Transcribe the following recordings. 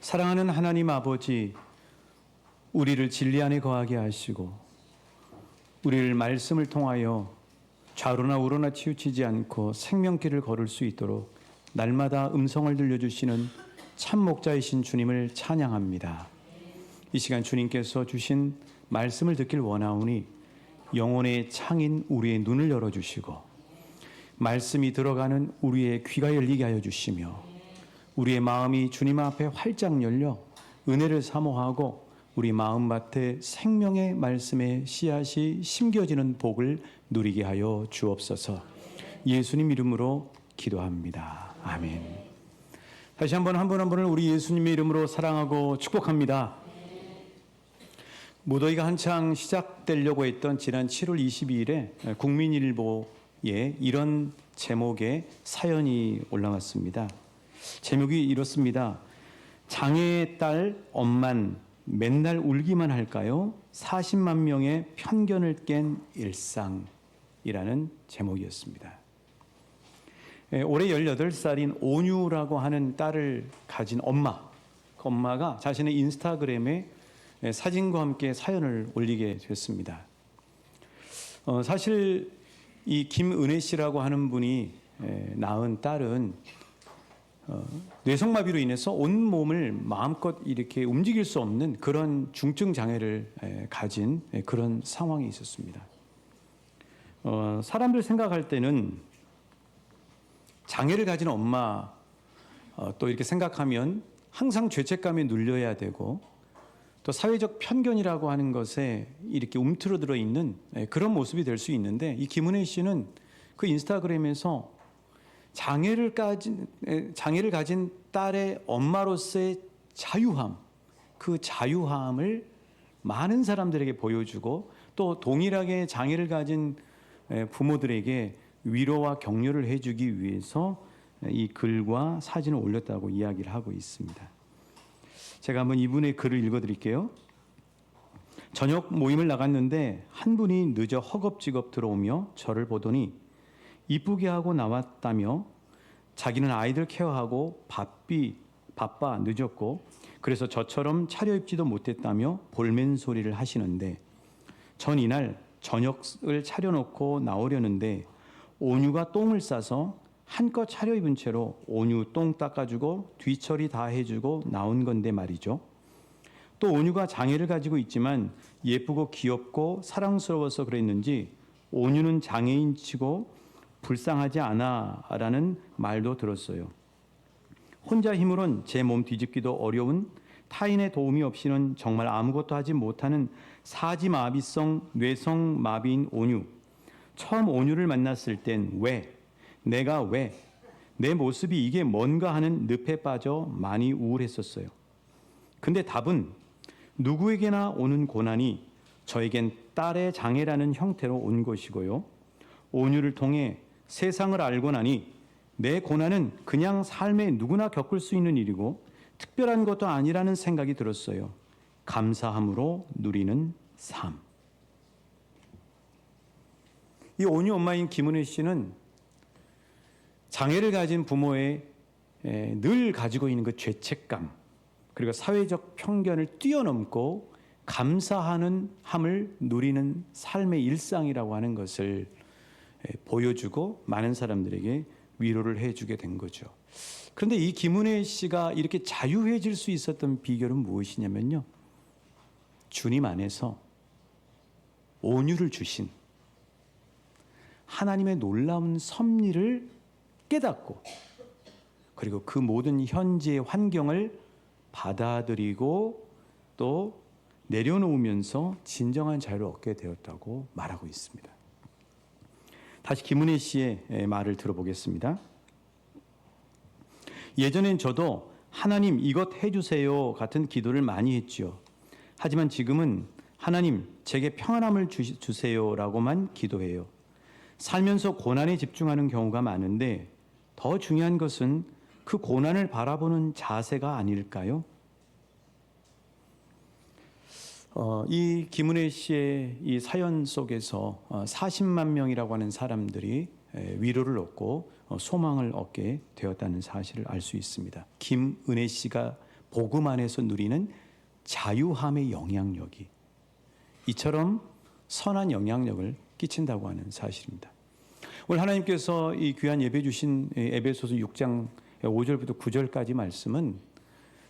사랑하는 하나님 아버지, 우리를 진리 안에 거하게 하시고 우리를 말씀을 통하여 좌로나 우로나 치우치지 않고 생명길을 걸을 수 있도록 날마다 음성을 들려주시는 참 목자이신 주님을 찬양합니다. 이 시간 주님께서 주신 말씀을 듣길 원하오니 영혼의 창인 우리의 눈을 열어주시고 말씀이 들어가는 우리의 귀가 열리게 하여 주시며 우리의 마음이 주님 앞에 활짝 열려 은혜를 사모하고 우리 마음밭에 생명의 말씀의 씨앗이 심겨지는 복을 누리게 하여 주옵소서. 예수님 이름으로 기도합니다. 아멘. 다시 한번 한 분 한 분을 우리 예수님의 이름으로 사랑하고 축복합니다. 무더위가 한창 시작되려고 했던 지난 7월 22일에 국민일보에 이런 제목의 사연이 올라왔습니다. 제목이 이렇습니다. 장애의 딸 엄만 맨날 울기만 할까요? 40만 명의 편견을 깬 일상이라는 제목이었습니다. 올해 18살인 온유라고 하는 딸을 가진 엄마, 그 엄마가 자신의 인스타그램에 사진과 함께 사연을 올리게 됐습니다. 사실 이 김은혜 씨라고 하는 분이 낳은 딸은 뇌성마비로 인해서 온 몸을 마음껏 이렇게 움직일 수 없는 그런 중증 장애를 가진 그런 상황이 있었습니다. 사람들 생각할 때는 장애를 가진 엄마 또 이렇게 생각하면 항상 죄책감에 눌려야 되고 또 사회적 편견이라고 하는 것에 이렇게 움트러들어 있는 그런 모습이 될 수 있는데 이 김은혜 씨는 그 인스타그램에서 장애를 가진 딸의 엄마로서의 자유함, 그 자유함을 많은 사람들에게 보여주고 또 동일하게 장애를 가진 부모들에게 위로와 격려를 해주기 위해서 이 글과 사진을 올렸다고 이야기를 하고 있습니다. 제가 한번 이분의 글을 읽어드릴게요. 저녁 모임을 나갔는데 한 분이 늦어 허겁지겁 들어오며 저를 보더니 이쁘게 하고 나왔다며 자기는 아이들 케어하고 바빠 늦었고 그래서 저처럼 차려입지도 못했다며 볼멘 소리를 하시는데 전 이날 저녁을 차려놓고 나오려는데 온유가 똥을 싸서 한껏 차려입은 채로 온유 똥 닦아주고 뒤처리 다 해주고 나온 건데 말이죠. 또 온유가 장애를 가지고 있지만 예쁘고 귀엽고 사랑스러워서 그랬는지 온유는 장애인치고 불쌍하지 않아 라는 말도 들었어요. 혼자 힘으론 제 몸 뒤집기도 어려운 타인의 도움이 없이는 정말 아무것도 하지 못하는 사지마비성 뇌성마비인 온유. 처음 온유를 만났을 땐 내가 왜, 내 모습이 이게 뭔가 하는 늪에 빠져 많이 우울했었어요. 근데 답은 누구에게나 오는 고난이 저에겐 딸의 장애라는 형태로 온 것이고요. 온유를 통해 세상을 알고 나니 내 고난은 그냥 삶에 누구나 겪을 수 있는 일이고 특별한 것도 아니라는 생각이 들었어요. 감사함으로 누리는 삶. 이 온유 엄마인 김은혜 씨는 장애를 가진 부모의 늘 가지고 있는 그 죄책감 그리고 사회적 편견을 뛰어넘고 감사하는 함을 누리는 삶의 일상이라고 하는 것을 보여주고 많은 사람들에게 위로를 해주게 된 거죠. 그런데 이 김은혜 씨가 이렇게 자유해질 수 있었던 비결은 무엇이냐면요. 주님 안에서 온유를 주신 하나님의 놀라운 섭리를 깨닫고 그리고 그 모든 현재의 환경을 받아들이고 또 내려놓으면서 진정한 자유를 얻게 되었다고 말하고 있습니다. 다시 김은혜 씨의 말을 들어보겠습니다. 예전엔 저도 하나님 이것 해주세요 같은 기도를 많이 했지요. 하지만 지금은 하나님 제게 평안함을 주세요라고만 기도해요. 살면서 고난에 집중하는 경우가 많은데 더 중요한 것은 그 고난을 바라보는 자세가 아닐까요? 이 김은혜 씨의 이 사연 속에서 40만 명이라고 하는 사람들이 위로를 얻고 소망을 얻게 되었다는 사실을 알 수 있습니다. 김은혜 씨가 복음 안에서 누리는 자유함의 영향력이 이처럼 선한 영향력을 끼친다고 하는 사실입니다. 오늘 하나님께서 이 귀한 예배 주신 에베소서 6장 5절부터 9절까지 말씀은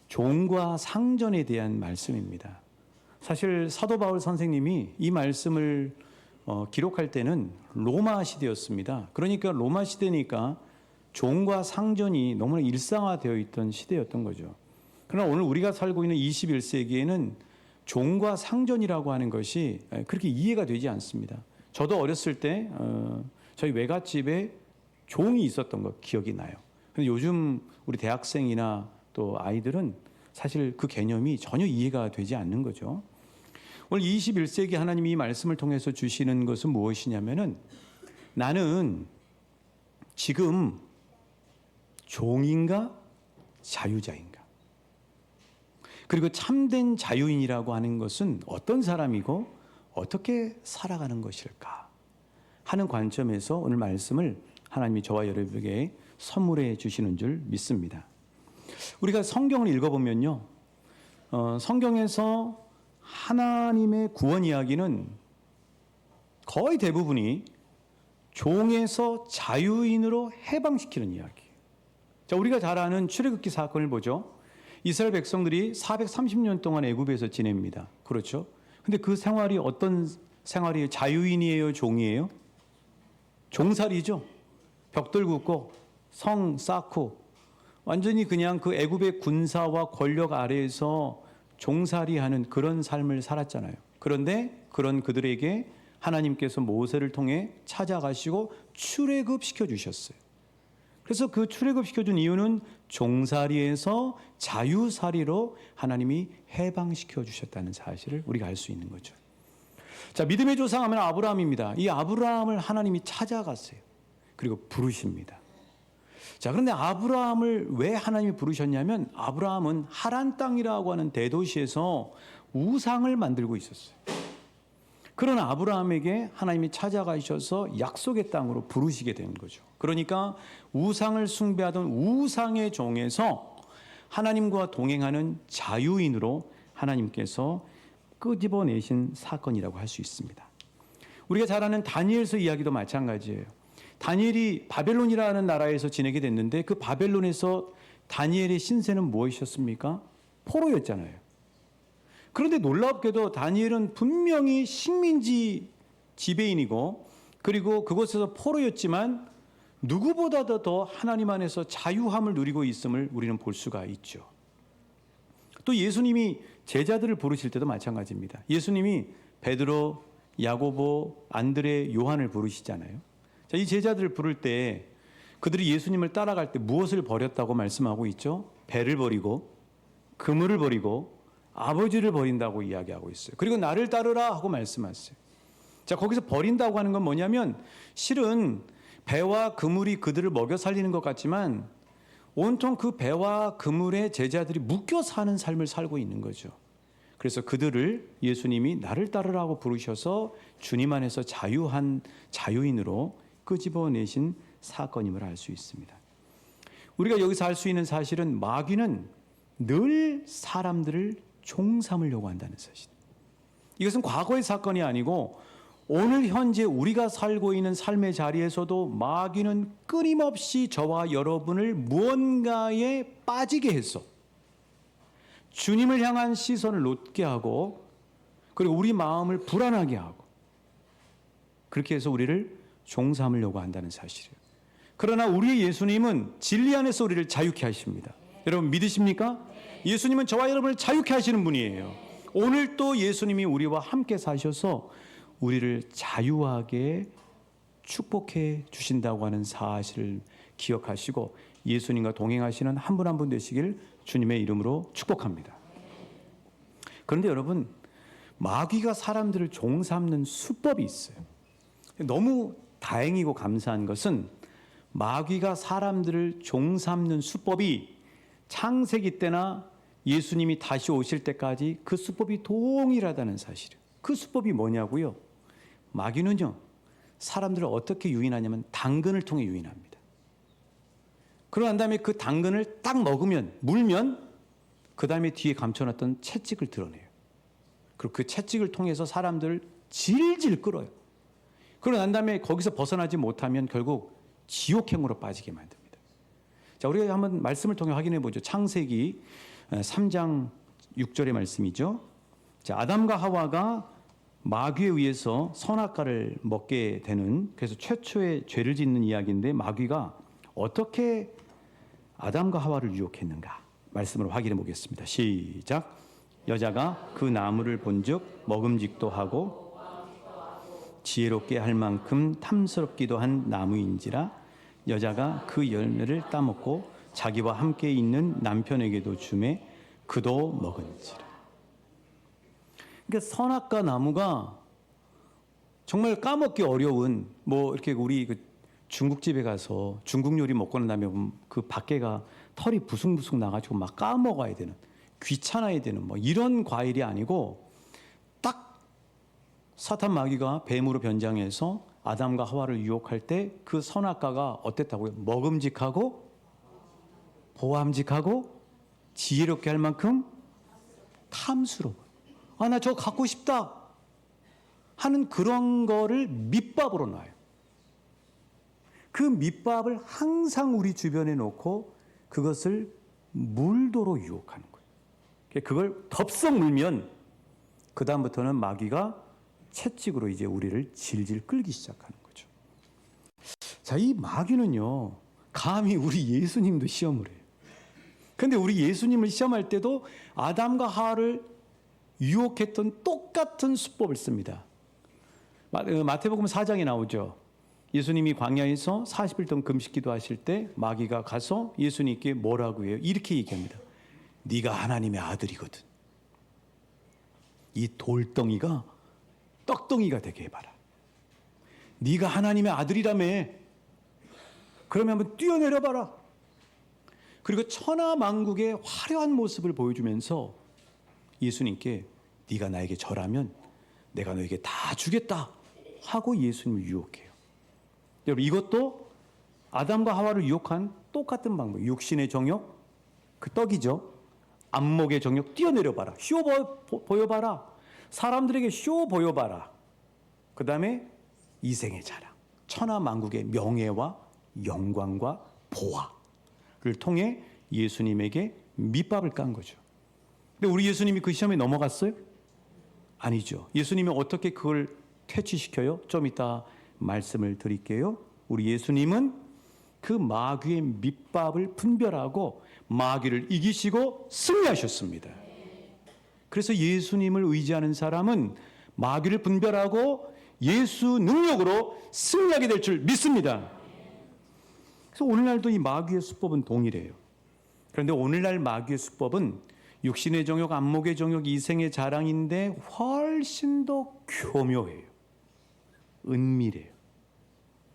종과 상전에 대한 말씀입니다. 사실 사도 바울 선생님이 이 말씀을 기록할 때는 로마 시대였습니다. 그러니까 로마 시대니까 종과 상전이 너무나 일상화되어 있던 시대였던 거죠. 그러나 오늘 우리가 살고 있는 21세기에는 종과 상전이라고 하는 것이 그렇게 이해가 되지 않습니다. 저도 어렸을 때 저희 외갓집에 종이 있었던 거 기억이 나요. 근데 요즘 우리 대학생이나 또 아이들은 사실 그 개념이 전혀 이해가 되지 않는 거죠. 오늘 21세기 하나님이 이 말씀을 통해서 주시는 것은 무엇이냐면은 나는 지금 종인가 자유자인가? 그리고 참된 자유인이라고 하는 것은 어떤 사람이고 어떻게 살아가는 것일까 하는 관점에서 오늘 말씀을 하나님이 저와 여러분에게 선물해 주시는 줄 믿습니다. 우리가 성경을 읽어보면요, 성경에서 하나님의 구원 이야기는 거의 대부분이 종에서 자유인으로 해방시키는 이야기예요. 자, 우리가 잘 아는 출애굽기 사건을 보죠. 이스라엘 백성들이 430년 동안 애굽에서 지냅니다. 그렇죠? 근데 그 생활이 어떤 생활이에요? 자유인이에요? 종이에요? 종살이죠. 벽돌 굽고 성 쌓고 완전히 그냥 그 애굽의 군사와 권력 아래에서 종살이하는 그런 삶을 살았잖아요. 그런데 그런 그들에게 하나님께서 모세를 통해 찾아가시고 출애굽시켜 주셨어요. 그래서 그 출애굽시켜 준 이유는 종살이에서 자유살이로 하나님이 해방시켜 주셨다는 사실을 우리가 알 수 있는 거죠. 자, 믿음의 조상하면 아브라함입니다. 이 아브라함을 하나님이 찾아갔어요. 그리고 부르십니다. 자, 그런데 아브라함을 왜 하나님이 부르셨냐면 아브라함은 하란 땅이라고 하는 대도시에서 우상을 만들고 있었어요. 그런 아브라함에게 하나님이 찾아가셔서 약속의 땅으로 부르시게 된 거죠. 그러니까 우상을 숭배하던 우상의 종에서 하나님과 동행하는 자유인으로 하나님께서 끄집어내신 사건이라고 할 수 있습니다. 우리가 잘 아는 다니엘서 이야기도 마찬가지예요. 다니엘이 바벨론이라는 나라에서 지내게 됐는데 그 바벨론에서 다니엘의 신세는 무엇이었습니까? 포로였잖아요. 그런데 놀랍게도 다니엘은 분명히 식민지 지배인이고 그리고 그곳에서 포로였지만 누구보다도 더 하나님 안에서 자유함을 누리고 있음을 우리는 볼 수가 있죠. 또 예수님이 제자들을 부르실 때도 마찬가지입니다. 예수님이 베드로, 야고보, 안드레, 요한을 부르시잖아요. 자, 이 제자들을 부를 때 그들이 예수님을 따라갈 때 무엇을 버렸다고 말씀하고 있죠? 배를 버리고 그물을 버리고 아버지를 버린다고 이야기하고 있어요. 그리고 나를 따르라 하고 말씀하세요. 자, 거기서 버린다고 하는 건 뭐냐면 실은 배와 그물이 그들을 먹여 살리는 것 같지만 온통 그 배와 그물에 제자들이 묶여 사는 삶을 살고 있는 거죠. 그래서 그들을 예수님이 나를 따르라고 부르셔서 주님 안에서 자유한 자유인으로 끄집어내신 사건임을 알 수 있습니다. 우리가 여기서 알 수 있는 사실은 마귀는 늘 사람들을 종 삼으려고 한다는 사실. 이것은 과거의 사건이 아니고 오늘 현재 우리가 살고 있는 삶의 자리에서도 마귀는 끊임없이 저와 여러분을 무언가에 빠지게 해서 주님을 향한 시선을 놓게 하고 그리고 우리 마음을 불안하게 하고 그렇게 해서 우리를 종 삼으려고 한다는 사실이에요. 그러나 우리의 예수님은 진리 안에서 우리를 자유케 하십니다. 여러분 믿으십니까? 예수님은 저와 여러분을 자유케 하시는 분이에요. 오늘 또 예수님이 우리와 함께 사셔서 우리를 자유하게 축복해 주신다고 하는 사실을 기억하시고 예수님과 동행하시는 한 분 한 분 되시길 주님의 이름으로 축복합니다. 그런데 여러분, 마귀가 사람들을 종 삼는 수법이 있어요. 너무 다행이고 감사한 것은 마귀가 사람들을 종 삼는 수법이 창세기 때나 예수님이 다시 오실 때까지 그 수법이 동일하다는 사실이에요. 그 수법이 뭐냐고요? 마귀는요, 사람들을 어떻게 유인하냐면 당근을 통해 유인합니다. 그러고 난 다음에 그 당근을 딱 먹으면, 물면 그 다음에 뒤에 감춰놨던 채찍을 드러내요. 그리고 그 채찍을 통해서 사람들을 질질 끌어요. 그러고 난 다음에 거기서 벗어나지 못하면 결국 지옥행으로 빠지게 만듭니다. 자, 우리가 한번 말씀을 통해 확인해 보죠. 창세기 3장 6절의 말씀이죠. 자, 아담과 하와가 마귀에 의해서 선악과를 먹게 되는, 그래서 최초의 죄를 짓는 이야기인데, 마귀가 어떻게 아담과 하와를 유혹했는가 말씀을 확인해 보겠습니다. 시작. 여자가 그 나무를 본즉 먹음직도 하고 지혜롭게 할 만큼 탐스럽기도 한 나무인지라 여자가 그 열매를 따먹고 자기와 함께 있는 남편에게도 주매 그도 먹은지라. 그러니까 선악과 나무가 정말 까먹기 어려운, 뭐 이렇게 우리 그 중국집에 가서 중국 요리 먹고 난 다음에 그 밖에가 털이 부숭부숭 나가지고 막 까먹어야 되는, 귀찮아야 되는 뭐 이런 과일이 아니고, 딱 사탄 마귀가 뱀으로 변장해서 아담과 하와를 유혹할 때 그 선악과가 어땠다고요? 먹음직하고 보암직하고 지혜롭게 할 만큼 탐스러워. 아, 나 저거 갖고 싶다 하는 그런 거를 밑밥으로 놔요. 그 밑밥을 항상 우리 주변에 놓고 그것을 물도로 유혹하는 거예요. 그걸 덥석 물면 그 다음부터는 마귀가 채찍으로 이제 우리를 질질 끌기 시작하는 거죠. 자, 이 마귀는요, 감히 우리 예수님도 시험을 해요. 근데 우리 예수님을 시험할 때도 아담과 하와를 유혹했던 똑같은 수법을 씁니다. 마태복음 4장에 나오죠. 예수님이 광야에서 40일 동안 금식기도 하실 때 마귀가 가서 예수님께 뭐라고 해요? 이렇게 얘기합니다. 네가 하나님의 아들이거든. 이 돌덩이가 떡덩이가 되게 해봐라. 네가 하나님의 아들이라며. 그러면 한번 뛰어내려봐라. 그리고 천하만국의 화려한 모습을 보여주면서 예수님께 네가 나에게 절하면 내가 너에게 다 주겠다 하고 예수님을 유혹해요. 여러분, 이것도 아담과 하와를 유혹한 똑같은 방법. 육신의 정욕, 그 떡이죠. 안목의 정욕, 뛰어내려봐라. 쇼 보여봐라. 사람들에게 쇼 보여봐라. 그 다음에 이생의 자랑, 천하만국의 명예와 영광과 보화를 통해 예수님에게 밑밥을 깐 거죠. 근데 우리 예수님이 그 시험에 넘어갔어요? 아니죠. 예수님이 어떻게 그걸 퇴치시켜요? 좀 이따 말씀을 드릴게요. 우리 예수님은 그 마귀의 밑밥을 분별하고 마귀를 이기시고 승리하셨습니다. 그래서 예수님을 의지하는 사람은 마귀를 분별하고 예수 능력으로 승리하게 될 줄 믿습니다. 그래서 오늘날도 이 마귀의 수법은 동일해요. 그런데 오늘날 마귀의 수법은 육신의 정욕, 안목의 정욕, 이생의 자랑인데 훨씬 더 교묘해요. 은밀해요.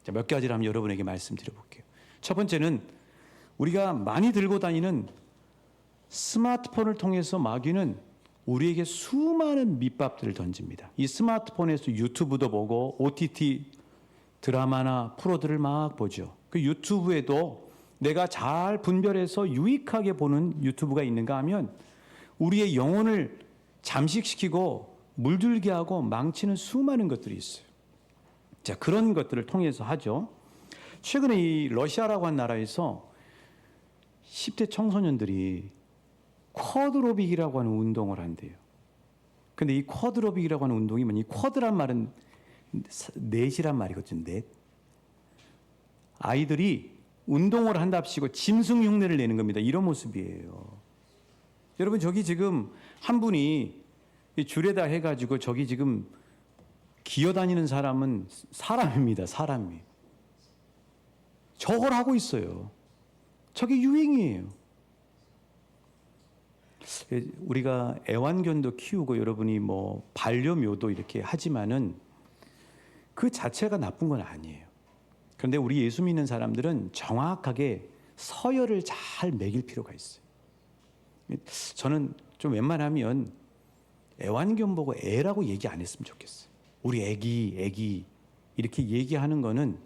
자, 몇 가지를 한번 여러분에게 말씀드려볼게요. 첫 번째는 우리가 많이 들고 다니는 스마트폰을 통해서 마귀는 우리에게 수많은 밑밥들을 던집니다. 이 스마트폰에서 유튜브도 보고 OTT 드라마나 프로들을 막 보죠. 그 유튜브에도 내가 잘 분별해서 유익하게 보는 유튜브가 있는가 하면 우리의 영혼을 잠식시키고 물들게 하고 망치는 수많은 것들이 있어요. 자, 그런 것들을 통해서 하죠. 최근에 이 러시아라고 한 나라에서 10대 청소년들이 쿼드로빅이라고 하는 운동을 한대요. 근데 이 쿼드로빅이라고 하는 운동이 뭐냐? 이 쿼드란 말은 넷이란 말이거든요. 넷. 아이들이 운동을 한답시고 짐승 흉내를 내는 겁니다. 이런 모습이에요. 여러분, 저기 지금 한 분이 줄에다 해가지고 저기 지금 기어다니는 사람은 사람입니다. 사람이. 저걸 하고 있어요. 저게 유행이에요. 우리가 애완견도 키우고 여러분이 뭐 반려묘도 이렇게 하지만은 그 자체가 나쁜 건 아니에요. 그런데 우리 예수 믿는 사람들은 정확하게 서열을 잘 매길 필요가 있어요. 저는 좀 웬만하면 애완견 보고 애라고 얘기 안 했으면 좋겠어요. 우리 애기 이렇게 얘기하는 거는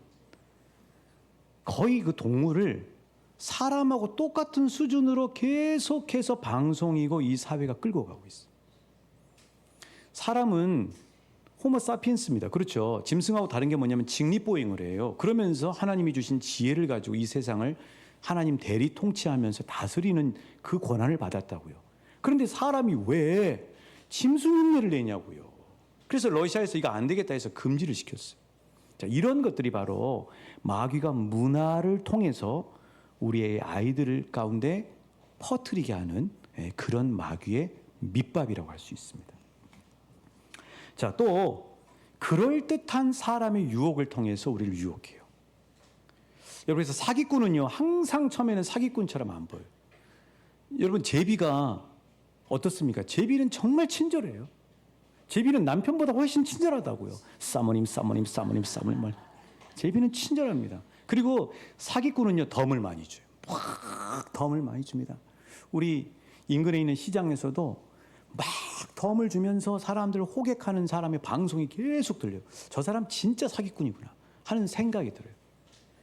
거의 그 동물을 사람하고 똑같은 수준으로 계속해서 방송이고 이 사회가 끌고 가고 있어요. 사람은 호모사피엔스입니다. 그렇죠. 짐승하고 다른 게 뭐냐면 직립보행을 해요. 그러면서 하나님이 주신 지혜를 가지고 이 세상을 하나님 대리 통치하면서 다스리는 그 권한을 받았다고요. 그런데 사람이 왜 짐승 흉내를 내냐고요. 그래서 러시아에서 이거 안 되겠다 해서 금지를 시켰어요. 자, 이런 것들이 바로 마귀가 문화를 통해서 우리의 아이들 가운데 퍼뜨리게 하는 그런 마귀의 밑밥이라고 할 수 있습니다. 자, 또 그럴듯한 사람의 유혹을 통해서 우리를 유혹해요. 여러분, 그래서 사기꾼은요, 항상 처음에는 사기꾼처럼 안 보여요. 여러분, 제비가 어떻습니까? 제비는 정말 친절해요. 제비는 남편보다 훨씬 친절하다고요. 사모님. 제비는 친절합니다. 그리고 사기꾼은요, 덤을 많이 줘요. 막 덤을 많이 줍니다. 우리 인근에 있는 시장에서도 막 덤을 주면서 사람들을 호객하는 사람의 방송이 계속 들려요. 저 사람 진짜 사기꾼이구나 하는 생각이 들어요.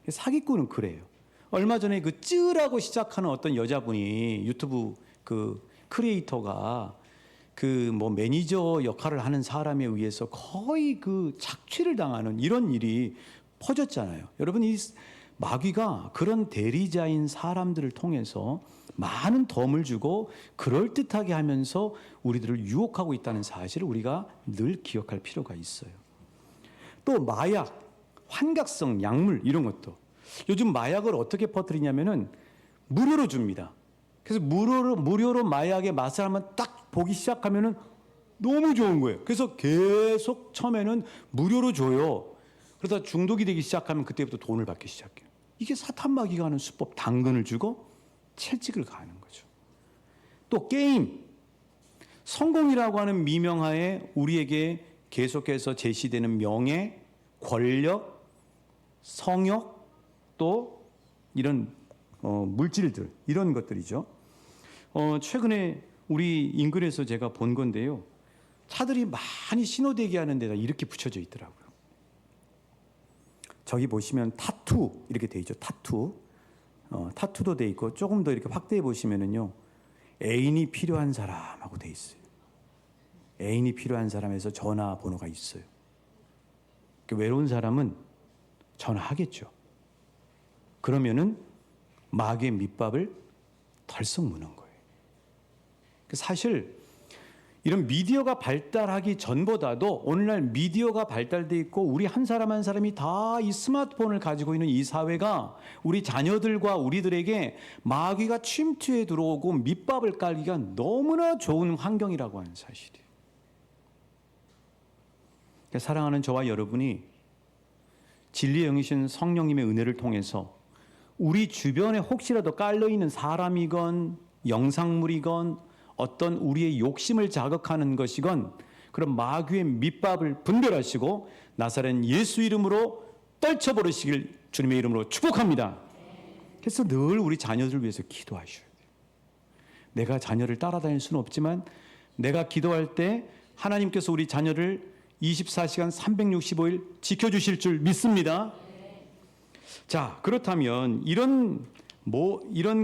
사기꾼은 그래요. 얼마 전에 그 쯔라고 시작하는 어떤 여자분이 유튜브 그 크리에이터가 그 뭐 매니저 역할을 하는 사람에 의해서 거의 그 착취를 당하는 이런 일이 퍼졌잖아요. 여러분, 이 마귀가 그런 대리자인 사람들을 통해서 많은 덤을 주고 그럴듯하게 하면서 우리들을 유혹하고 있다는 사실을 우리가 늘 기억할 필요가 있어요. 또 마약, 환각성 약물 이런 것도 요즘 마약을 어떻게 퍼뜨리냐면은 무료로 줍니다. 그래서 무료로 마약의 맛을 한번 딱 보기 시작하면은 너무 좋은 거예요. 그래서 계속 처음에는 무료로 줘요. 그러다 중독이 되기 시작하면 그때부터 돈을 받기 시작해요. 이게 사탄 마귀가 하는 수법, 당근을 주고 채찍을 가하는 거죠. 또 게임, 성공이라고 하는 미명하에 우리에게 계속해서 제시되는 명예, 권력, 성욕, 또 이런 물질들, 이런 것들이죠. 최근에 우리 인근에서 제가 본 건데요. 차들이 많이 신호대기 하는 데다 이렇게 붙여져 있더라고요. 저기 보시면 타투 이렇게 돼 있죠. 타투도 돼 있고 조금 더 이렇게 확대해 보시면은요. 애인이 필요한 사람하고 돼 있어요. 애인이 필요한 사람에서 전화번호가 있어요. 외로운 사람은 전화하겠죠. 그러면은 마귀의 밑밥을 덜썩 무는 거예요. 사실 이런 미디어가 발달하기 전보다도 오늘날 미디어가 발달돼 있고 우리 한 사람 한 사람이 다 이 스마트폰을 가지고 있는 이 사회가 우리 자녀들과 우리들에게 마귀가 침투해 들어오고 밑밥을 깔기가 너무나 좋은 환경이라고 하는 사실이에요. 사랑하는 저와 여러분이 진리의 영이신 성령님의 은혜를 통해서 우리 주변에 혹시라도 깔려있는 사람이건 영상물이건 어떤 우리의 욕심을 자극하는 것이건 그런 마귀의 밑밥을 분별하시고 나사렛 예수 이름으로 떨쳐버리시길 주님의 이름으로 축복합니다. 그래서 늘 우리 자녀들을 위해서 기도하셔야 돼요. 내가 자녀를 따라다닐 수는 없지만 내가 기도할 때 하나님께서 우리 자녀를 24시간 365일 지켜주실 줄 믿습니다. 자, 그렇다면 이런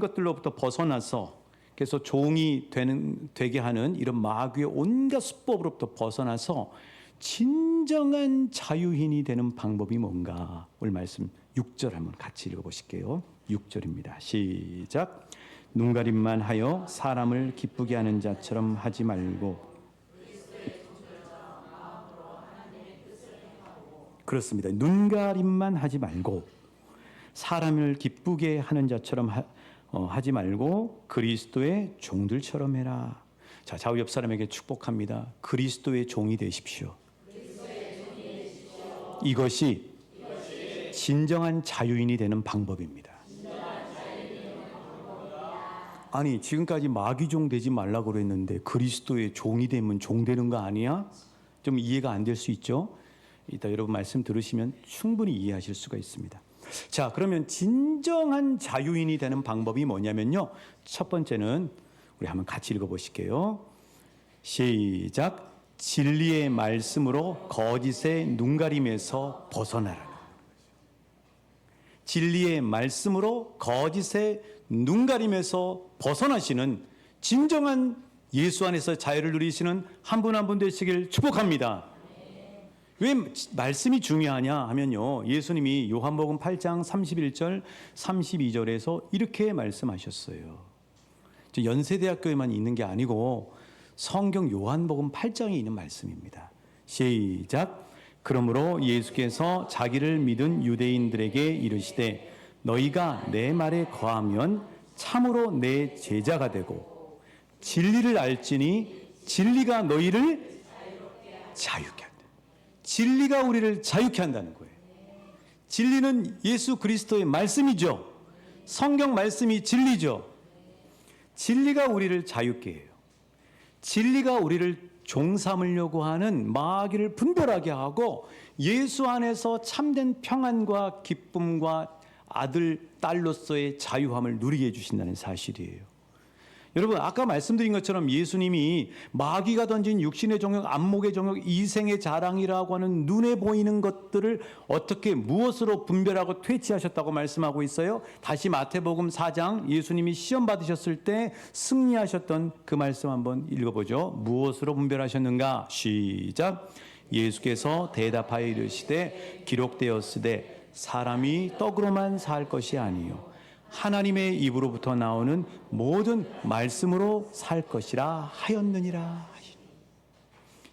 것들로부터 벗어나서 그래서 종이 되게 하는 이런 마귀의 온갖 수법으로부터 벗어나서 진정한 자유인이 되는 방법이 뭔가? 오늘 말씀 6절 한번 같이 읽어보실게요. 6절입니다. 시작. 눈가림만 하여 사람을 기쁘게 하는 자처럼 하지 말고. 그렇습니다. 눈가림만 하지 말고 사람을 기쁘게 하는 자처럼 하지 말고 그리스도의 종들처럼 해라. 자, 좌우 옆 사람에게 축복합니다. 그리스도의 종이 되십시오. 이것이 진정한 자유인이 되는 방법입니다. 아니, 지금까지 마귀종 되지 말라고 그랬는데 그리스도의 종이 되면 종 되는 거 아니야? 좀 이해가 안 될 수 있죠? 이따 여러분 말씀 들으시면 충분히 이해하실 수가 있습니다. 자, 그러면 진정한 자유인이 되는 방법이 뭐냐면요. 첫 번째는 우리 한번 같이 읽어보실게요. 시작. 진리의 말씀으로 거짓의 눈가림에서 벗어나라. 진리의 말씀으로 거짓의 눈가림에서 벗어나시는 진정한 예수 안에서 자유를 누리시는 한 분 한 분 되시길 축복합니다. 왜 말씀이 중요하냐 하면요, 예수님이 요한복음 8장 31절 32절에서 이렇게 말씀하셨어요. 연세대학교에만 있는 게 아니고 성경 요한복음 8장에 있는 말씀입니다. 시작. 그러므로 예수께서 자기를 믿은 유대인들에게 이르시되 너희가 내 말에 거하면 참으로 내 제자가 되고 진리를 알지니 진리가 너희를 자유케 한다. 진리가 우리를 자유케 한다는 거예요. 진리는 예수 그리스도의 말씀이죠. 성경 말씀이 진리죠. 진리가 우리를 자유케 해요. 진리가 우리를 종 삼으려고 하는 마귀를 분별하게 하고 예수 안에서 참된 평안과 기쁨과 아들, 딸로서의 자유함을 누리게 해주신다는 사실이에요. 여러분, 아까 말씀드린 것처럼 예수님이 마귀가 던진 육신의 정욕, 안목의 정욕, 이생의 자랑이라고 하는 눈에 보이는 것들을 어떻게 무엇으로 분별하고 퇴치하셨다고 말씀하고 있어요. 다시 마태복음 4장 예수님이 시험 받으셨을 때 승리하셨던 그 말씀 한번 읽어보죠. 무엇으로 분별하셨는가? 시작. 예수께서 대답하여 이르시되 기록되었으되 사람이 떡으로만 살 것이 아니요 하나님의 입으로부터 나오는 모든 말씀으로 살 것이라 하였느니라.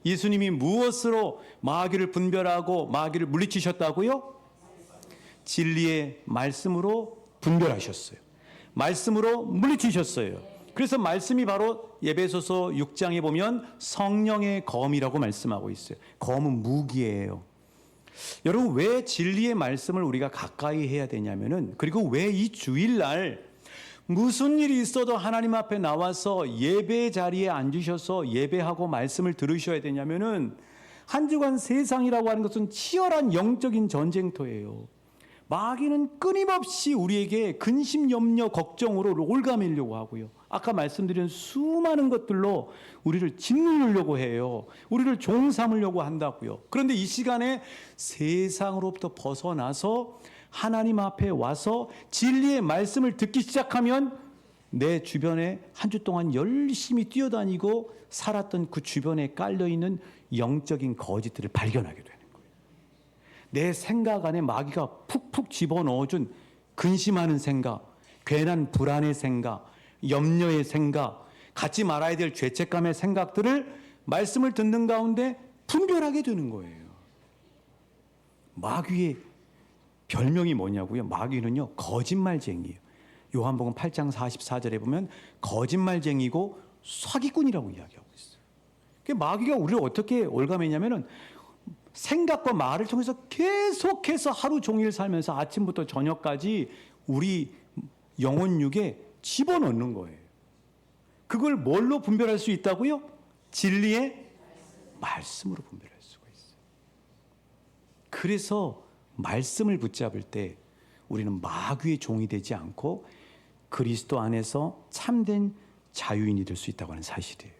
예수님이 무엇으로 마귀를 분별하고 마귀를 물리치셨다고요? 진리의 말씀으로 분별하셨어요. 말씀으로 물리치셨어요. 그래서 말씀이 바로 에베소서 6장에 보면 성령의 검이라고 말씀하고 있어요. 검은 무기예요. 여러분, 왜 진리의 말씀을 우리가 가까이 해야 되냐면은, 그리고 왜 이 주일날 무슨 일이 있어도 하나님 앞에 나와서 예배 자리에 앉으셔서 예배하고 말씀을 들으셔야 되냐면은, 한 주간 세상이라고 하는 것은 치열한 영적인 전쟁터예요. 마귀는 끊임없이 우리에게 근심, 염려, 걱정으로 올가매려고 하고요. 아까 말씀드린 수많은 것들로 우리를 짓누르려고 해요. 우리를 종 삼으려고 한다고요. 그런데 이 시간에 세상으로부터 벗어나서 하나님 앞에 와서 진리의 말씀을 듣기 시작하면 내 주변에 한 주 동안 열심히 뛰어다니고 살았던 그 주변에 깔려있는 영적인 거짓들을 발견하게 되는 거예요. 내 생각 안에 마귀가 푹푹 집어넣어준 근심하는 생각, 괜한 불안의 생각, 염려의 생각, 갖지 말아야 될 죄책감의 생각들을 말씀을 듣는 가운데 분별하게 되는 거예요. 마귀의 별명이 뭐냐고요? 마귀는요, 거짓말쟁이에요. 요한복음 8장 44절에 보면 거짓말쟁이고 사기꾼이라고 이야기하고 있어요. 마귀가 우리를 어떻게 올가매냐면은 생각과 말을 통해서 계속해서 하루 종일 살면서 아침부터 저녁까지 우리 영혼육에 집어넣는 거예요. 그걸 뭘로 분별할 수 있다고요? 진리의 말씀으로 분별할 수가 있어요. 그래서 말씀을 붙잡을 때 우리는 마귀의 종이 되지 않고 그리스도 안에서 참된 자유인이 될 수 있다고 하는 사실이에요.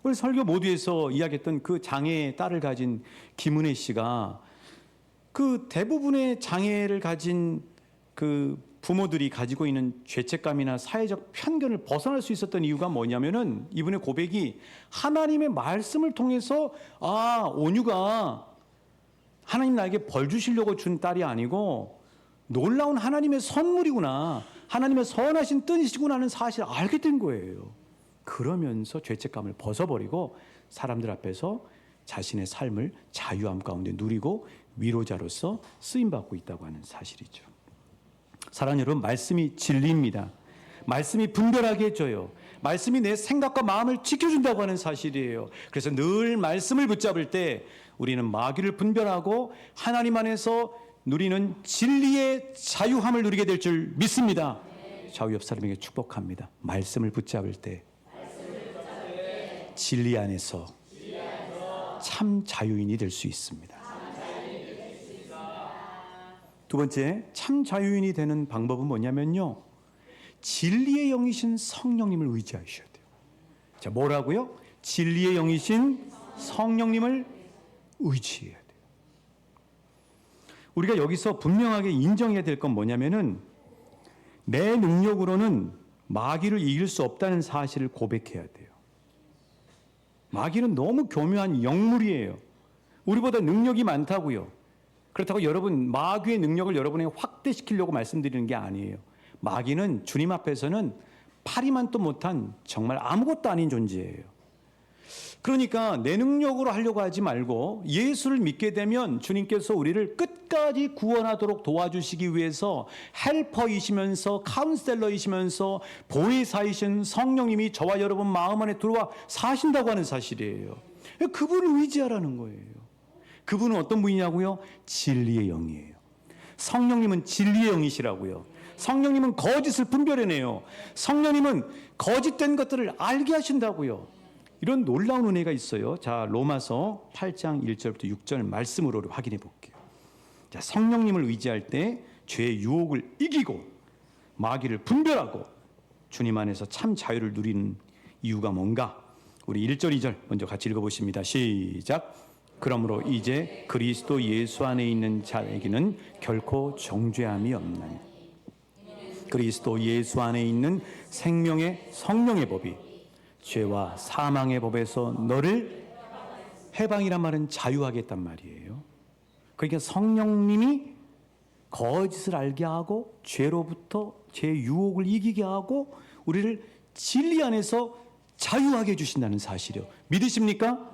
오늘 설교 모두에서 이야기했던 그 장애의 딸을 가진 김은혜 씨가 그 대부분의 장애를 가진 그 부모들이 가지고 있는 죄책감이나 사회적 편견을 벗어날 수 있었던 이유가 뭐냐면은 이분의 고백이 하나님의 말씀을 통해서 온유가 하나님 나에게 벌 주시려고 준 딸이 아니고 놀라운 하나님의 선물이구나, 하나님의 선하신 뜻이구나 하는 사실을 알게 된 거예요. 그러면서 죄책감을 벗어버리고 사람들 앞에서 자신의 삶을 자유함 가운데 누리고 위로자로서 쓰임받고 있다고 하는 사실이죠. 사랑하는 여러분, 말씀이 진리입니다. 말씀이 분별하게 해줘요. 말씀이 내 생각과 마음을 지켜준다고 하는 사실이에요. 그래서 늘 말씀을 붙잡을 때 우리는 마귀를 분별하고 하나님 안에서 누리는 진리의 자유함을 누리게 될 줄 믿습니다. 좌우 옆 사람에게 축복합니다. 말씀을 붙잡을 때 진리 안에서 참 자유인이 될 수 있습니다. 두 번째, 참 자유인이 되는 방법은 뭐냐면요, 진리의 영이신 성령님을 의지하셔야 돼요. 자, 뭐라고요? 진리의 영이신 성령님을 의지해야 돼요. 우리가 여기서 분명하게 인정해야 될 건 뭐냐면은 내 능력으로는 마귀를 이길 수 없다는 사실을 고백해야 돼요. 마귀는 너무 교묘한 영물이에요. 우리보다 능력이 많다고요. 그렇다고 여러분 마귀의 능력을 여러분에게 확대시키려고 말씀드리는 게 아니에요. 마귀는 주님 앞에서는 파리만도 못한 정말 아무것도 아닌 존재예요. 그러니까 내 능력으로 하려고 하지 말고 예수를 믿게 되면 주님께서 우리를 끝까지 구원하도록 도와주시기 위해서 헬퍼이시면서 카운셀러이시면서 보혜사이신 성령님이 저와 여러분 마음 안에 들어와 사신다고 하는 사실이에요. 그분을 의지하라는 거예요. 그분은 어떤 분이냐고요? 진리의 영이에요. 성령님은 진리의 영이시라고요. 성령님은 거짓을 분별해내요. 성령님은 거짓된 것들을 알게 하신다고요. 이런 놀라운 은혜가 있어요. 자, 로마서 8장 1절부터 6절 말씀으로 확인해 볼게요. 자, 성령님을 의지할 때 죄의 유혹을 이기고 마귀를 분별하고 주님 안에서 참 자유를 누리는 이유가 뭔가? 우리 1절 2절 먼저 같이 읽어보십니다. 시작. 그러므로 이제 그리스도 예수 안에 있는 자에게는 결코 정죄함이 없나니 그리스도 예수 안에 있는 생명의 성령의 법이 죄와 사망의 법에서 너를 해방이란 말은 자유하겠단 말이에요. 그러니까 성령님이 거짓을 알게 하고 죄로부터 죄 유혹을 이기게 하고 우리를 진리 안에서 자유하게 해주신다는 사실이요. 믿으십니까?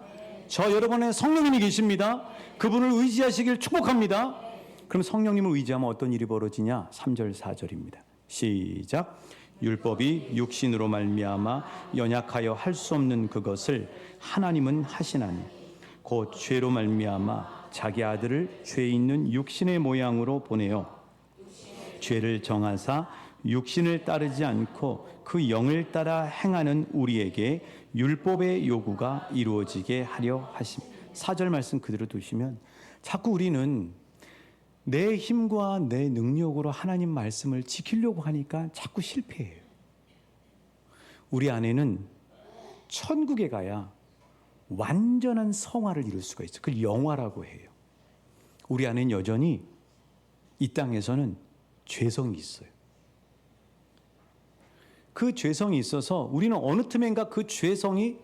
저 여러분의 성령님이 계십니다. 그분을 의지하시길 축복합니다. 그럼 성령님을 의지하면 어떤 일이 벌어지냐? 3절 4절입니다. 시작. 율법이 육신으로 말미암아 연약하여 할 수 없는 그것을 하나님은 하시나니 곧 죄로 말미암아 자기 아들을 죄 있는 육신의 모양으로 보내어 죄를 정하사 육신을 따르지 않고 그 영을 따라 행하는 우리에게 율법의 요구가 이루어지게 하려 하심. 4절 말씀 그대로 두시면 자꾸 우리는 내 힘과 내 능력으로 하나님 말씀을 지키려고 하니까 자꾸 실패해요. 우리 안에는 천국에 가야 완전한 성화를 이룰 수가 있어요. 그걸 영화라고 해요. 우리 안에는 여전히 이 땅에서는 죄성이 있어요. 그 죄성이 있어서 우리는 어느 틈엔가 그 죄성이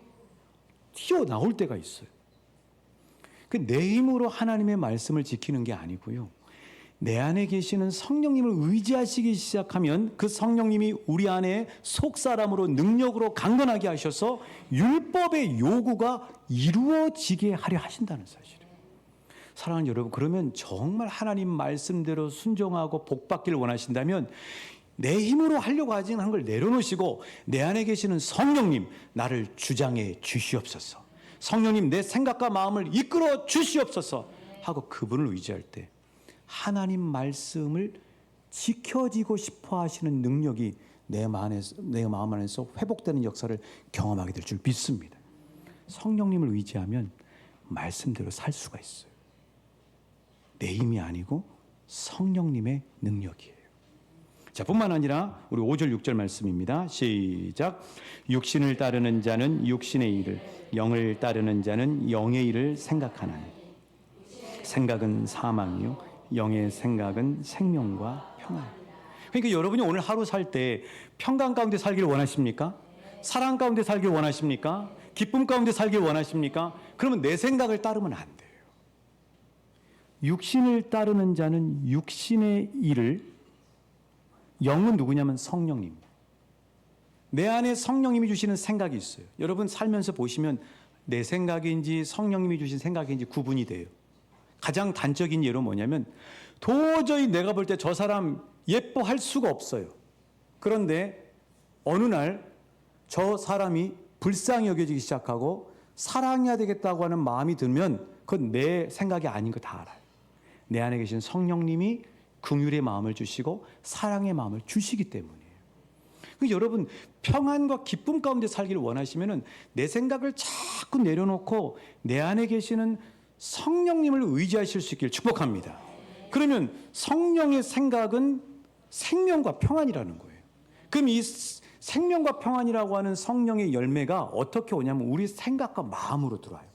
튀어나올 때가 있어요. 내 힘으로 하나님의 말씀을 지키는 게 아니고요. 내 안에 계시는 성령님을 의지하시기 시작하면 그 성령님이 우리 안에 속사람으로 능력으로 강건하게 하셔서 율법의 요구가 이루어지게 하려 하신다는 사실이에요. 사랑하는 여러분, 그러면 정말 하나님 말씀대로 순종하고 복받기를 원하신다면 내 힘으로 하려고 하는 걸 내려놓으시고 내 안에 계시는 성령님 나를 주장해 주시옵소서, 성령님 내 생각과 마음을 이끌어 주시옵소서 하고 그분을 의지할 때 하나님 말씀을 지켜지고 싶어 하시는 능력이 내 마음 안에서 회복되는 역사를 경험하게 될 줄 믿습니다. 성령님을 의지하면 말씀대로 살 수가 있어요. 내 힘이 아니고 성령님의 능력이에요. 자, 뿐만 아니라 우리 5절 6절 말씀입니다. 시작. 육신을 따르는 자는 육신의 일을, 영을 따르는 자는 영의 일을 생각하나니 생각은 사망이요 영의 생각은 생명과 평안. 그러니까 여러분이 오늘 하루 살 때 평강 가운데 살기를 원하십니까? 사랑 가운데 살기를 원하십니까? 기쁨 가운데 살기를 원하십니까? 그러면 내 생각을 따르면 안 돼요. 육신을 따르는 자는 육신의 일을, 영은 누구냐면 성령님. 내 안에 성령님이 주시는 생각이 있어요. 여러분 살면서 보시면 내 생각인지 성령님이 주신 생각인지 구분이 돼요. 가장 단적인 예로 뭐냐면 도저히 내가 볼 때 저 사람 예뻐할 수가 없어요. 그런데 어느 날 저 사람이 불쌍히 여겨지기 시작하고 사랑해야 되겠다고 하는 마음이 들면 그건 내 생각이 아닌 거 다 알아요. 내 안에 계신 성령님이 긍휼의 마음을 주시고 사랑의 마음을 주시기 때문이에요. 여러분 평안과 기쁨 가운데 살기를 원하시면 내 생각을 자꾸 내려놓고 내 안에 계시는 성령님을 의지하실 수 있기를 축복합니다. 그러면 성령의 생각은 생명과 평안이라는 거예요. 그럼 이 생명과 평안이라고 하는 성령의 열매가 어떻게 오냐면 우리 생각과 마음으로 들어와요.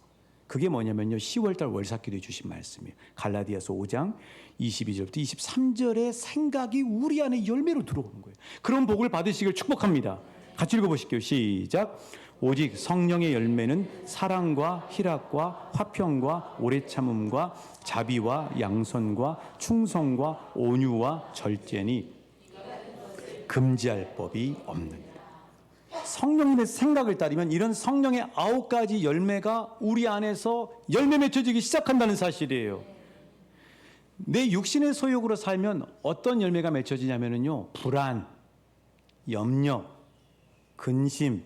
그게 뭐냐면요, 10월달 월삭기도에 주신 말씀이에요. 갈라디아서 5장 22절부터 23절의 생각이 우리 안에 열매로 들어오는 거예요. 그런 복을 받으시길 축복합니다. 같이 읽어보실게요. 시작. 오직 성령의 열매는 사랑과 희락과 화평과 오래 참음과 자비와 양선과 충성과 온유와 절제니 금지할 법이 없느니라. 성령님의 생각을 따르면 이런 성령의 9가지 열매가 우리 안에서 열매 맺혀지기 시작한다는 사실이에요. 내 육신의 소욕으로 살면 어떤 열매가 맺혀지냐면요, 불안, 염려, 근심,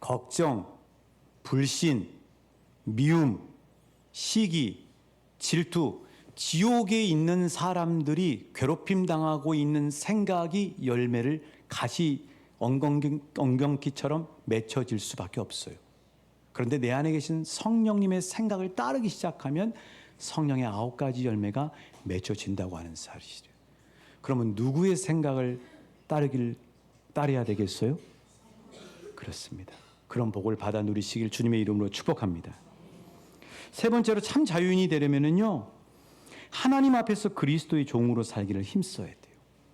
걱정, 불신, 미움, 시기, 질투, 지옥에 있는 사람들이 괴롭힘 당하고 있는 생각이 열매를 가시 엉겅퀴처럼 맺혀질 수밖에 없어요. 그런데 내 안에 계신 성령님의 생각을 따르기 시작하면 성령의 9가지 열매가 맺혀진다고 하는 사실이에요. 그러면 누구의 생각을 따라야 되겠어요? 그렇습니다. 그런 복을 받아 누리시길 주님의 이름으로 축복합니다. 세 번째로 참 자유인이 되려면요, 하나님 앞에서 그리스도의 종으로 살기를 힘써야 돼요.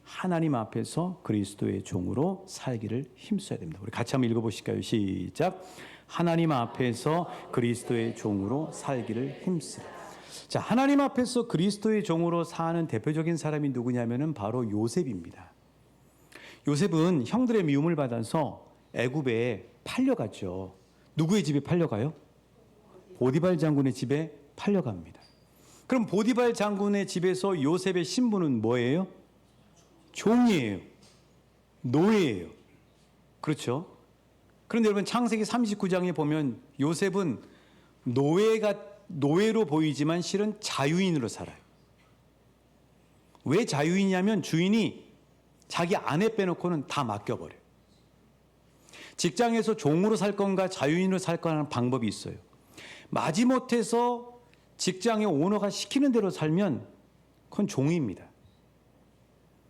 하나님 앞에서 그리스도의 종으로 살기를 힘써야 됩니다. 우리 같이 한번 읽어보실까요? 시작. 하나님 앞에서 그리스도의 종으로 살기를 힘쓰라. 자, 하나님 앞에서 그리스도의 종으로 사는 대표적인 사람이 누구냐면은 바로 요셉입니다. 요셉은 형들의 미움을 받아서 애굽에 팔려갔죠. 누구의 집에 팔려가요? 보디발 장군의 집에 팔려갑니다. 그럼 보디발 장군의 집에서 요셉의 신분은 뭐예요? 종이에요. 노예예요. 그렇죠? 그런데 여러분, 창세기 39장에 보면 요셉은 노예로 보이지만 실은 자유인으로 살아요. 왜 자유인이냐면 주인이 자기 아내 빼놓고는 다 맡겨버려요. 직장에서 종으로 살 건가 자유인으로 살 건가 하는 방법이 있어요. 마지못해서 직장의 오너가 시키는 대로 살면 그건 종입니다.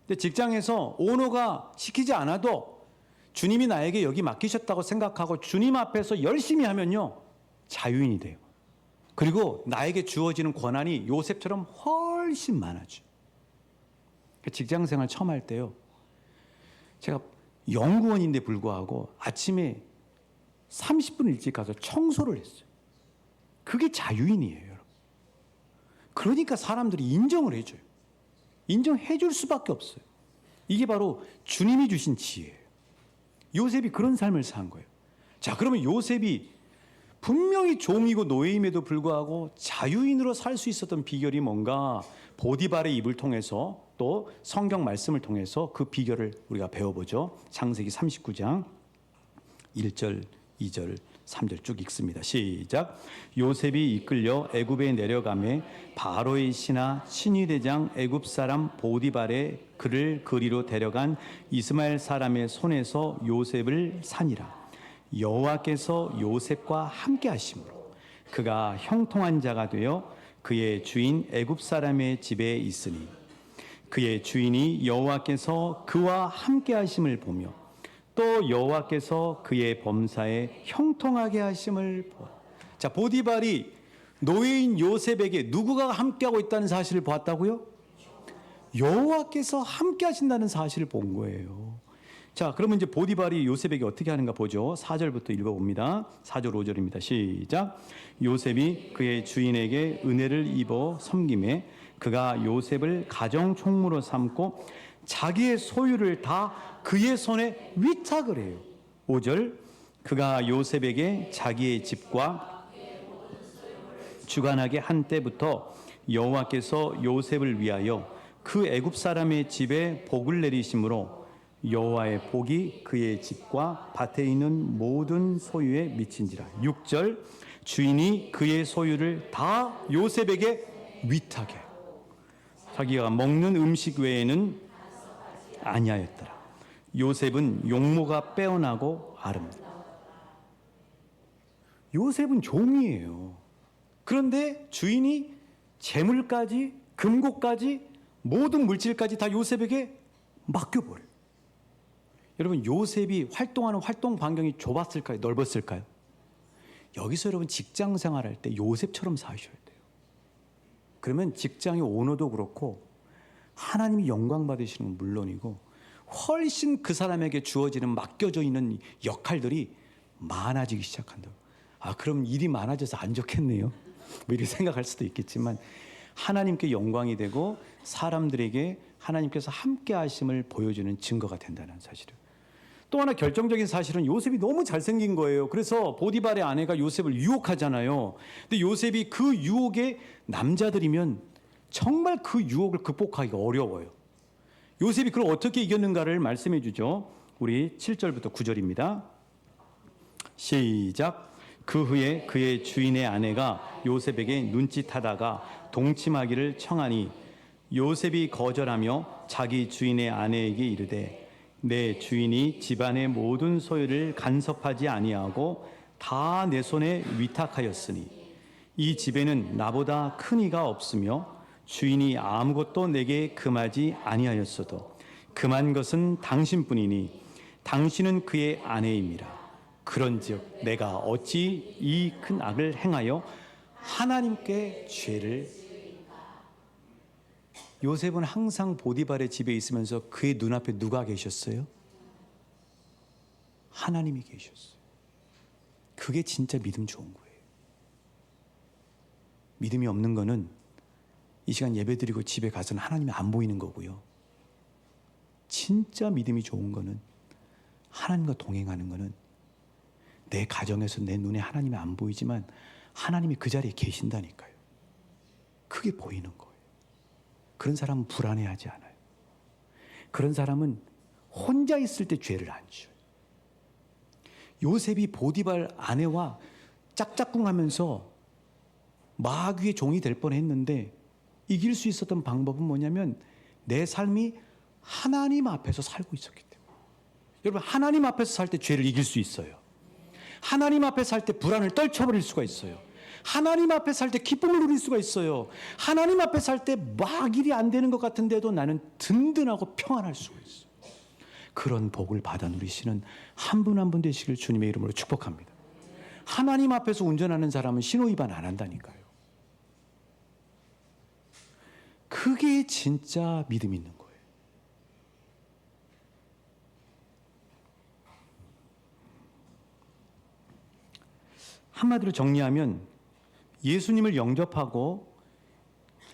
근데 직장에서 오너가 시키지 않아도 주님이 나에게 여기 맡기셨다고 생각하고 주님 앞에서 열심히 하면요, 자유인이 돼요. 그리고 나에게 주어지는 권한이 요셉처럼 훨씬 많아져요. 직장생활 처음 할 때요, 제가 연구원인데 불구하고 아침에 30분 일찍 가서 청소를 했어요. 그게 자유인이에요, 여러분. 그러니까 사람들이 인정을 해줘요. 인정해 줄 수밖에 없어요. 이게 바로 주님이 주신 지혜예요. 요셉이 그런 삶을 산 거예요. 자, 그러면 요셉이 분명히 종이고 노예임에도 불구하고 자유인으로 살 수 있었던 비결이 뭔가, 보디발의 입을 통해서 또 성경 말씀을 통해서 그 비결을 우리가 배워보죠. 창세기 39장 1절, 2절, 3절 쭉 읽습니다. 시작. 요셉이 이끌려 애굽에 내려가매 바로의 신하 친위대장 애굽 사람 보디발의 그를 그리로 데려간 이스마엘 사람의 손에서 요셉을 산이라. 여호와께서 요셉과 함께 하심으로 그가 형통한 자가 되어 그의 주인 애굽 사람의 집에 있으니 그의 주인이 여호와께서 그와 함께 하심을 보며 또 여호와께서 그의 범사에 형통하게 하심을 보아. 자, 보디발이 노예인 요셉에게 누구가 함께하고 있다는 사실을 보았다고요? 여호와께서 함께 하신다는 사실을 본 거예요. 자, 그러면 이제 보디발이 요셉에게 어떻게 하는가 보죠. 4절부터 읽어봅니다. 4절 5절입니다. 시작. 요셉이 그의 주인에게 은혜를 입어 섬김에 그가 요셉을 가정 총무로 삼고 자기의 소유를 다 그의 손에 위탁을 해요. 5절. 그가 요셉에게 자기의 집과 주관하게 한 때부터 여호와께서 요셉을 위하여 그 애굽 사람의 집에 복을 내리심으로 여호와의 복이 그의 집과 밭에 있는 모든 소유에 미친지라. 6절. 주인이 그의 소유를 다 요셉에게 위탁해. 자기가 먹는 음식 외에는 아니하였더라. 요셉은 용모가 빼어나고 아름다. 요셉은 종이에요. 그런데 주인이 재물까지 금고까지 모든 물질까지 다 요셉에게 맡겨버려요. 여러분, 요셉이 활동하는 활동 반경이 좁았을까요? 넓었을까요? 여기서 여러분 직장 생활할 때 요셉처럼 사셔야 돼요. 그러면 직장의 오너도 그렇고 하나님이 영광 받으시는 건 물론이고 훨씬 그 사람에게 주어지는 맡겨져 있는 역할들이 많아지기 시작한다. 그럼 일이 많아져서 안 좋겠네요. 뭐 이렇게 생각할 수도 있겠지만 하나님께 영광이 되고 사람들에게 하나님께서 함께 하심을 보여주는 증거가 된다는 사실을. 또 하나 결정적인 사실은 요셉이 너무 잘생긴 거예요. 그래서 보디발의 아내가 요셉을 유혹하잖아요. 근데 요셉이 그 유혹에 남자들이면 정말 그 유혹을 극복하기가 어려워요. 요셉이 그걸 어떻게 이겼는가를 말씀해 주죠. 우리 7절부터 9절입니다. 시작. 그 후에 그의 주인의 아내가 요셉에게 눈짓하다가 동침하기를 청하니 요셉이 거절하며 자기 주인의 아내에게 이르되 내 주인이 집안의 모든 소유를 간섭하지 아니하고 다 내 손에 위탁하였으니 이 집에는 나보다 큰 이가 없으며 주인이 아무것도 내게 금하지 아니하였어도 금한 것은 당신뿐이니 당신은 그의 아내임이라. 그런즉 내가 어찌 이 큰 악을 행하여 하나님께 죄를. 요셉은 항상 보디발의 집에 있으면서 그의 눈앞에 누가 계셨어요? 하나님이 계셨어요. 그게 진짜 믿음 좋은 거예요. 믿음이 없는 거는 이 시간 예배드리고 집에 가서는 하나님이 안 보이는 거고요. 진짜 믿음이 좋은 거는 하나님과 동행하는 거는 내 가정에서 내 눈에 하나님이 안 보이지만 하나님이 그 자리에 계신다니까요. 그게 보이는 거예요. 그런 사람은 불안해하지 않아요. 그런 사람은 혼자 있을 때 죄를 안 지어요. 요셉이 보디발 아내와 짝짝꿍하면서 마귀의 종이 될 뻔했는데 이길 수 있었던 방법은 뭐냐면 내 삶이 하나님 앞에서 살고 있었기 때문에. 여러분, 하나님 앞에서 살 때 죄를 이길 수 있어요. 하나님 앞에 살 때 불안을 떨쳐버릴 수가 있어요. 하나님 앞에 살 때 기쁨을 누릴 수가 있어요. 하나님 앞에 살 때 막 일이 안 되는 것 같은데도 나는 든든하고 평안할 수가 있어요. 그런 복을 받아 누리시는 한 분 한 분 되시길 주님의 이름으로 축복합니다. 하나님 앞에서 운전하는 사람은 신호위반 안 한다니까요. 그게 진짜 믿음 있는 거예요. 한마디로 정리하면 예수님을 영접하고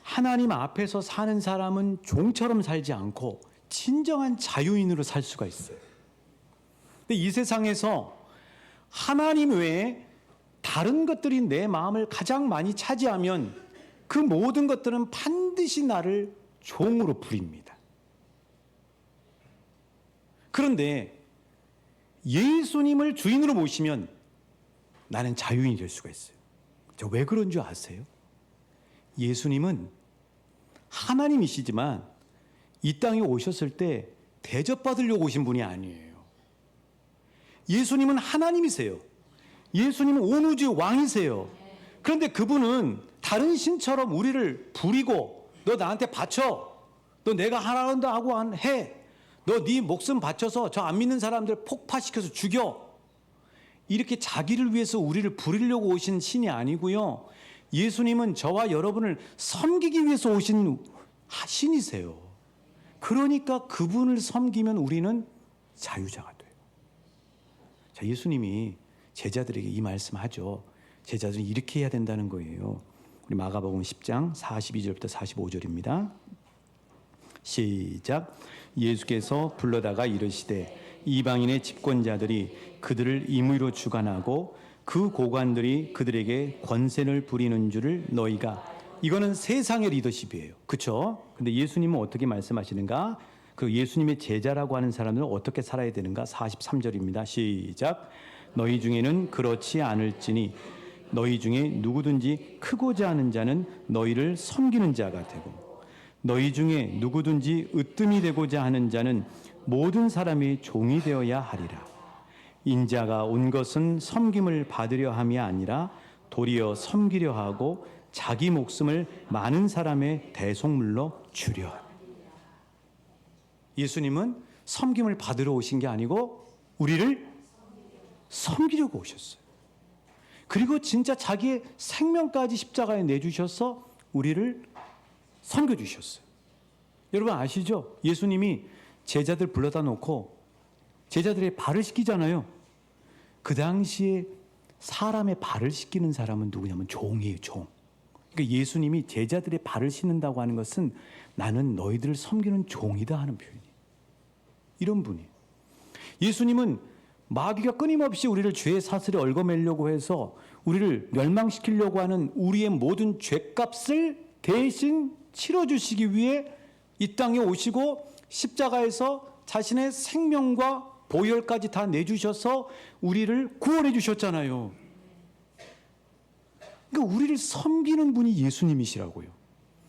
하나님 앞에서 사는 사람은 종처럼 살지 않고 진정한 자유인으로 살 수가 있어요. 근데 이 세상에서 하나님 외에 다른 것들이 내 마음을 가장 많이 차지하면 그 모든 것들은 반드시 나를 종으로 부립니다. 그런데 예수님을 주인으로 모시면 나는 자유인이 될 수가 있어요. 저 왜 그런 줄 아세요? 예수님은 하나님이시지만 이 땅에 오셨을 때 대접받으려고 오신 분이 아니에요. 예수님은 하나님이세요. 예수님은 온 우주의 왕이세요. 그런데 그분은 다른 신처럼 우리를 부리고 너 나한테 바쳐. 너 내가 하라는다 하고 해. 너 네 목숨 바쳐서 저 안 믿는 사람들 폭파시켜서 죽여. 이렇게 자기를 위해서 우리를 부리려고 오신 신이 아니고요. 예수님은 저와 여러분을 섬기기 위해서 오신 신이세요. 그러니까 그분을 섬기면 우리는 자유자가 돼요. 자, 예수님이 제자들에게 이 말씀하죠. 제자들은 이렇게 해야 된다는 거예요. 우리 마가복음 10장 42절부터 45절입니다. 시작. 예수께서 불러다가 이르시되 이방인의 집권자들이 그들을 임의로 주관하고 그 고관들이 그들에게 권세를 부리는 줄을 너희가. 이거는 세상의 리더십이에요. 그렇죠? 근데 예수님은 어떻게 말씀하시는가? 그 예수님의 제자라고 하는 사람들은 어떻게 살아야 되는가? 43절입니다. 시작. 너희 중에는 그렇지 않을지니 너희 중에 누구든지 크고자 하는 자는 너희를 섬기는 자가 되고 너희 중에 누구든지 으뜸이 되고자 하는 자는 모든 사람이 종이 되어야 하리라. 인자가 온 것은 섬김을 받으려 함이 아니라 도리어 섬기려 하고 자기 목숨을 많은 사람의 대속물로 주려 함이라. 예수님은 섬김을 받으러 오신 게 아니고 우리를 섬기려고 오셨어요. 그리고 진짜 자기의 생명까지 십자가에 내주셔서 우리를 섬겨주셨어요. 여러분 아시죠? 예수님이 제자들 불러다 놓고 제자들의 발을 씻기잖아요. 그 당시에 사람의 발을 씻기는 사람은 누구냐면 종이에요, 종. 그러니까 예수님이 제자들의 발을 씻는다고 하는 것은 나는 너희들을 섬기는 종이다 하는 표현이에요. 이런 분이에요. 예수님은 마귀가 끊임없이 우리를 죄의 사슬에 얽어매려고 해서 우리를 멸망시키려고 하는 우리의 모든 죄값을 대신 치러주시기 위해 이 땅에 오시고 십자가에서 자신의 생명과 보혈까지 다 내주셔서 우리를 구원해 주셨잖아요. 그러니까 우리를 섬기는 분이 예수님이시라고요.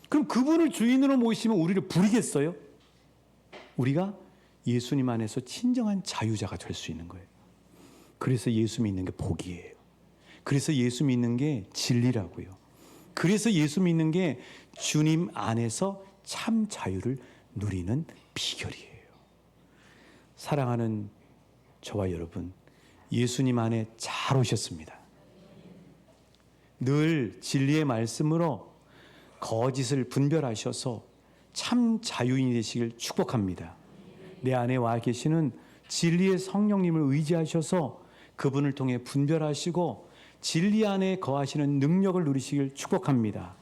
그럼 그분을 주인으로 모시면 우리를 부리겠어요? 우리가 예수님 안에서 진정한 자유자가 될 수 있는 거예요. 그래서 예수 믿는 게 복이에요. 그래서 예수 믿는 게 진리라고요. 그래서 예수 믿는 게 주님 안에서 참 자유를 누리는 비결이에요. 사랑하는 저와 여러분, 예수님 안에 잘 오셨습니다. 늘 진리의 말씀으로 거짓을 분별하셔서 참 자유인이 되시길 축복합니다. 내 안에 와 계시는 진리의 성령님을 의지하셔서 그분을 통해 분별하시고 진리 안에 거하시는 능력을 누리시길 축복합니다.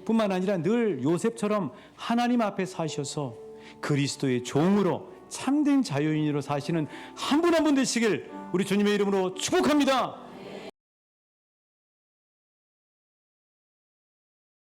뿐만 아니라 늘 요셉처럼 하나님 앞에 사셔서 그리스도의 종으로 참된 자유인으로 사시는 한 분 한 분 되시길 우리 주님의 이름으로 축복합니다.